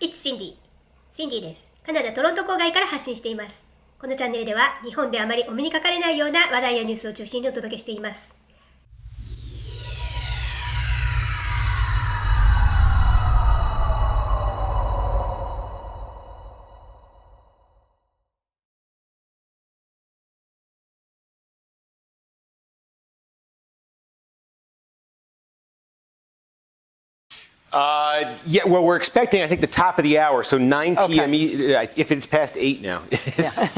It's Cindy。シンディです。カナダ・トロント郊外から発信しています。このチャンネルでは日本であまりお目にかかれないような話題やニュースを中心にお届けしています。Yeah, well, we're expecting, I think, the top of the hour, so 9 p.m. Okay. If it's past 8 now,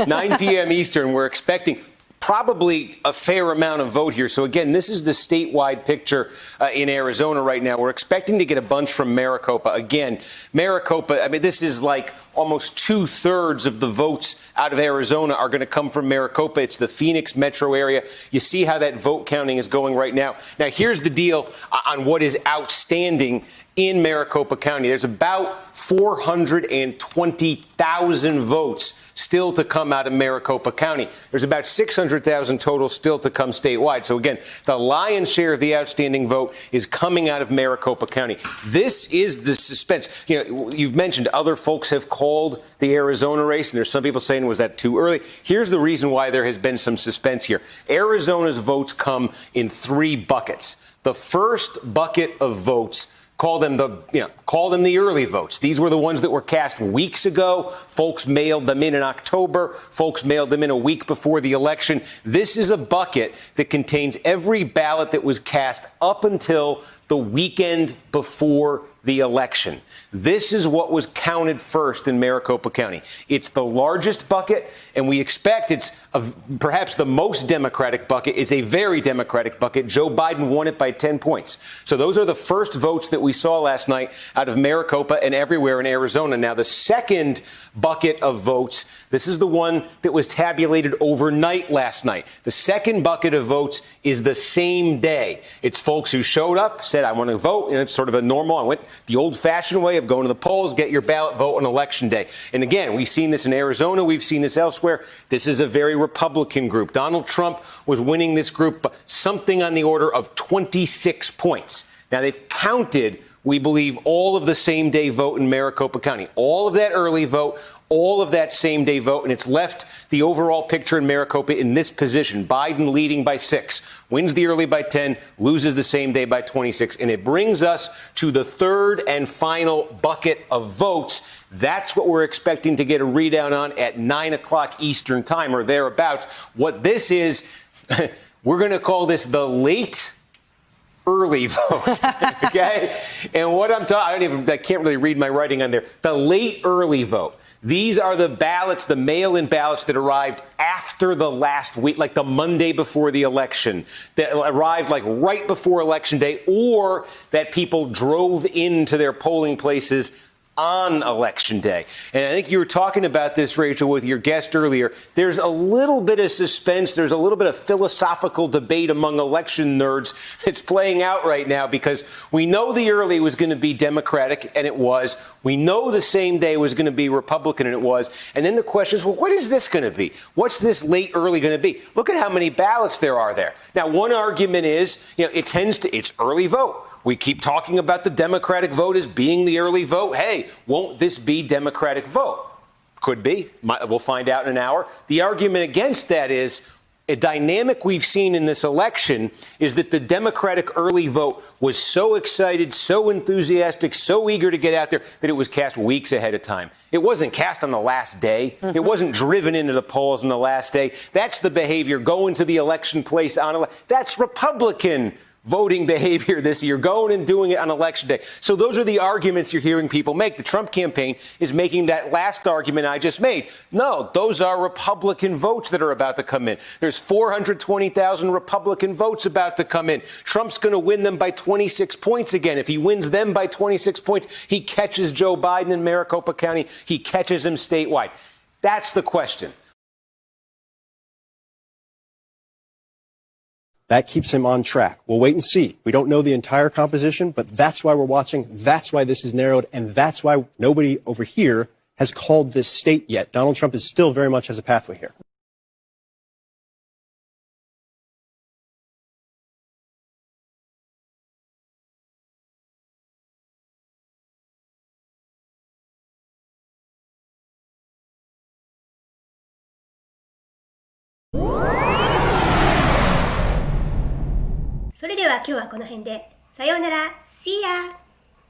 9 p.m. Eastern, we're expecting probably a fair amount of vote here. So, again, this is the statewide picture in Arizona right now. We're expecting to get a bunch from Maricopa. Again, Maricopa, I mean, this is like almost 2/3 of the votes out of Arizona are going to come from Maricopa. It's the Phoenix metro area. You see how that vote counting is going right now. Now, here's the deal on what is outstanding in Maricopa County. There's about 420,000 votes still to come out of Maricopa County. There's about 600,000 total still to come statewide. So again, the lion's share of the outstanding vote is coming out of Maricopa County. This is the suspense. You know, you've mentioned other folks have called the Arizona race, and there's some people saying, was that too early? Here's the reason why there has been some suspense here. Arizona's votes come in 3 buckets. The first bucket of votes, call them the early votes. These were the ones that were cast weeks ago. Folks mailed them in October. Folks mailed them in a week before the election. This is a bucket that contains every ballot that was cast up until the weekend before the election. This is what was counted first in Maricopa County. It's the largest bucket, and we expect it's perhaps the most Democratic bucket. It's a very Democratic bucket. Joe Biden won it by 10 points. So those are the first votes that we saw last night out of Maricopa and everywhere in Arizona. Now, the second bucket of votes, this is the one that was tabulated overnight last night. The second bucket of votes is the same day. It's folks who showed up, said, I want to vote, and it's sort of a normal, I went the old-fashioned way of going to the polls, get your ballot, vote on Election Day. And again, we've seen this in Arizona. We've seen this elsewhere. This is a very Republican group. Donald Trump was winning this group something on the order of 26 points. Now, they've counted, we believe, all of the same-day vote in Maricopa County. All of that early vote, all of that same-day vote, and it's left the overall picture in Maricopa in this position. Biden leading by 6, wins the early by 10, loses the same day by 26, and it brings us to the third and final bucket of votes. That's what we're expecting to get a readout on at 9 o'clock Eastern time or thereabouts. What this is, we're going to call this the late early vote, okay? And what I'm talking, I can't really read my writing on there. The late early vote. These are the ballots, the mail-in ballots that arrived after the last week, like the Monday before the election, that arrived like right before Election Day, or that people drove into their polling places on Election Day. And I think you were talking about this, Rachel, with your guest earlier. There's a little bit of suspense. There's a little bit of philosophical debate among election nerds that's playing out right now, because we know the early was going to be Democratic, and it was. We know the same day was going to be Republican, and it was. And then the question is, well, what is this going to be? What's this late early going to be? Look at how many ballots there are there. Now, one argument is, it's early vote. We keep talking about the Democratic vote as being the early vote. Hey, won't this be Democratic vote? Could be. We'll find out in an hour. The argument against that is a dynamic we've seen in this election is that the Democratic early vote was so excited, so enthusiastic, so eager to get out there that it was cast weeks ahead of time. It wasn't cast on the last day. It wasn't driven into the polls on the last day. That's the behavior going to the election place that's Republican voting behavior this year, going and doing it on Election Day. So those are the arguments you're hearing people make. The Trump campaign is making that last argument I just made. No, those are Republican votes that are about to come in. There's 420,000 Republican votes about to come in. Trump's going to win them by 26 points again. If he wins them by 26 points, he catches Joe Biden in Maricopa County. He catches him statewide. That's the question. That keeps him on track. We'll wait and see. We don't know the entire composition, but that's why we're watching. That's why this is narrowed, and that's why nobody over here has called this state yet. Donald Trump is still very much has a pathway here. それでは今日はこの辺で。さようなら。See ya!